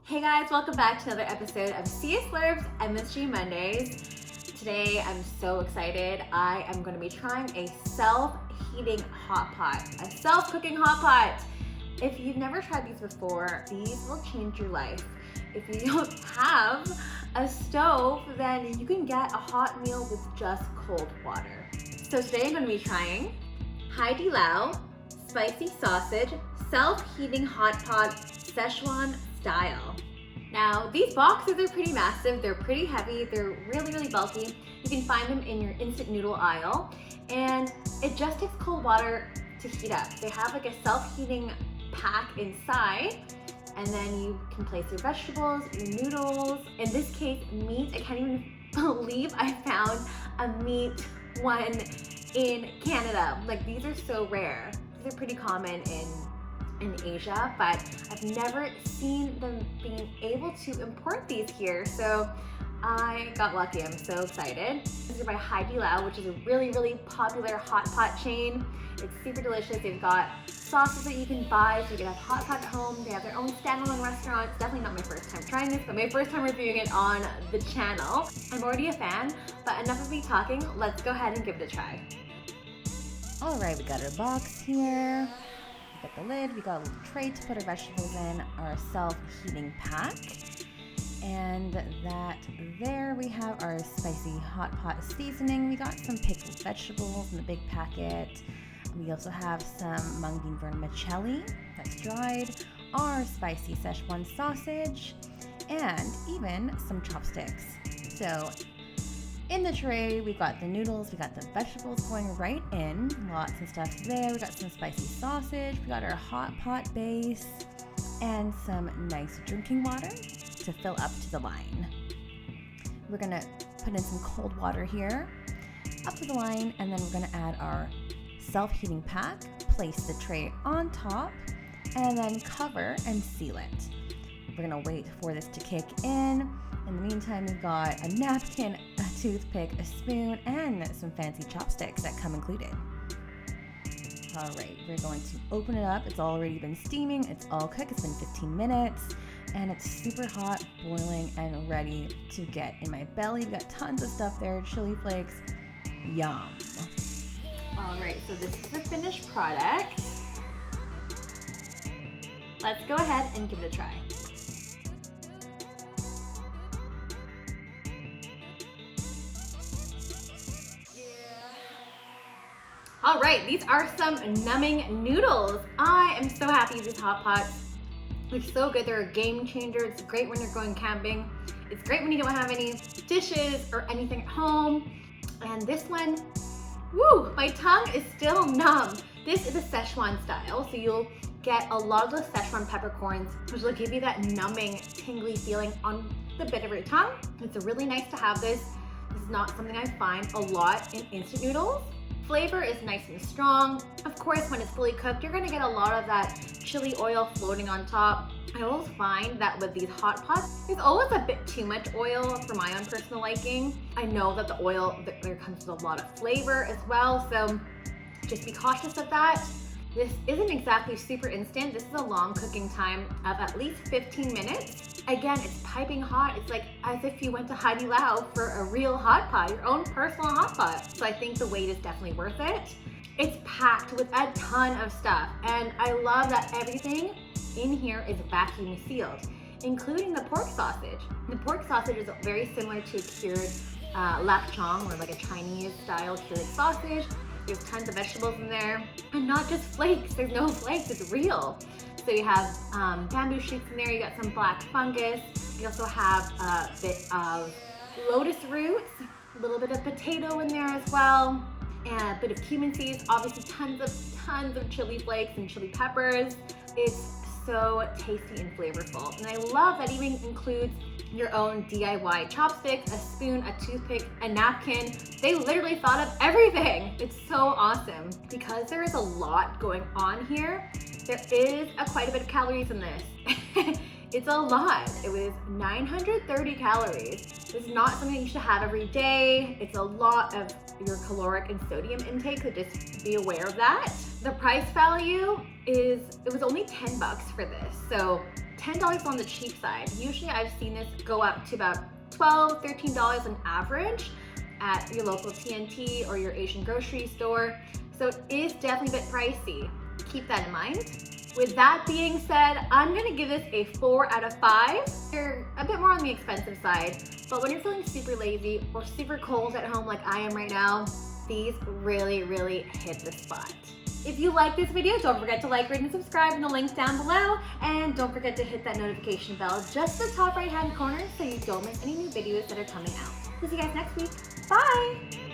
Hey guys, welcome back to another episode of CS Slurp's MSG Mondays. Today I'm so excited. I am going to be trying a self-heating hot pot, a self-cooking hot pot. If you've never tried these before, these will change your life. If you don't have a stove, then you can get a hot meal with just cold water. So today I'm going to be trying Haidilao spicy sausage self-heating hot pot SICHUAN Style. Now, these boxes are pretty massive, they're pretty heavy, they're really bulky. You can find them in your instant noodle aisle, and it just takes cold water to heat up. They have like a self-heating pack inside, and then you can place your vegetables, your noodles. In this case, meat. I can't even believe I found a meat one in Canada. Like, these are so rare. These are pretty common in Asia, but I've never seen them being able to import these here, so I got lucky. I'm so excited. These are by Haidilao, which is a really popular hot pot chain. It's super delicious. They've got sauces that you can buy, so you can have hot pot at home. They have their own standalone restaurant. It's definitely not my first time trying this, but my first time reviewing it on the channel. I'm already a fan, but enough of me talking. Let's go ahead and give it a try. All right, we got our box here. We got the lid, we got a little tray to put our vegetables in, our self-heating pack, and that there we have our spicy hot pot seasoning. We got some pickled vegetables in the big packet. We also have some mung bean vermicelli that's dried, our spicy Szechuan sausage, and even some chopsticks. So in the tray, we got the noodles, we got the vegetables going right in, lots of stuff there. We got some spicy sausage, we got our hot pot base, and some nice drinking water to fill up to the line. We're gonna put in some cold water here, up to the line, and then we're gonna add our self-heating pack, place the tray on top, and then cover and seal it. We're gonna wait for this to kick in. In the meantime, we've got a napkin, a toothpick, a spoon, and some fancy chopsticks that come included. All right, we're going to open it up. It's already been steaming. It's all cooked. It's been 15 minutes, and it's super hot, boiling, and ready to get in my belly. We got tons of stuff there, chili flakes, yum. All right, so this is the finished product. Let's go ahead and give it a try. All right, these are some numbing noodles. I am so happy with these hot pots. They're so good. They're a game changer. It's great when you're going camping. It's great when you don't have any dishes or anything at home. And this one, woo, my tongue is still numb. This is a Szechuan style, so you'll get a lot of those Szechuan peppercorns, which will give you that numbing, tingly feeling on the bit of your tongue. It's really nice to have this. This is not something I find a lot in instant noodles. Flavor is nice and strong. Of course, when it's fully cooked, you're gonna get a lot of that chili oil floating on top. I always find that with these hot pots, there's always a bit too much oil for my own personal liking. I know that the oil, there comes with a lot of flavor as well, so just be cautious of that. This isn't exactly super instant. This is a long cooking time of at least 15 minutes. Again, it's piping hot. It's like as if you went to Haidilao for a real hot pot, your own personal hot pot. So I think the wait is definitely worth it. It's packed with a ton of stuff, and I love that everything in here is vacuum sealed, including the pork sausage. The pork sausage is very similar to cured lapchong, or like a Chinese style cured sausage. There's tons of vegetables in there, and not just flakes. There's no flakes, it's real. So you have bamboo shoots in there, you got some black fungus. You also have a bit of lotus roots, a little bit of potato in there as well, and a bit of cumin seeds, obviously tons of chili flakes and chili peppers. It's so tasty and flavorful. And I love that it even includes your own DIY chopsticks, a spoon, a toothpick, a napkin. They literally thought of everything. It's so awesome. Because there is a lot going on here, there is quite a bit of calories in this. It's a lot. It was 930 calories. This is not something you should have every day. It's a lot of your caloric and sodium intake, so just be aware of that. The price value is, it was only $10 for this. So $10 on the cheap side. Usually I've seen this go up to about $12, $13 on average at your local TNT or your Asian grocery store. So it is definitely a bit pricey. Keep that in mind. With that being said, I'm gonna give this a 4 out of 5. You're a bit more on the expensive side, but when you're feeling super lazy or super cold at home like I am right now, these really, really hit the spot. If you like this video, don't forget to like, rate, and subscribe in the links down below. And don't forget to hit that notification bell just in the top right-hand corner so you don't miss any new videos that are coming out. We'll see you guys next week. Bye!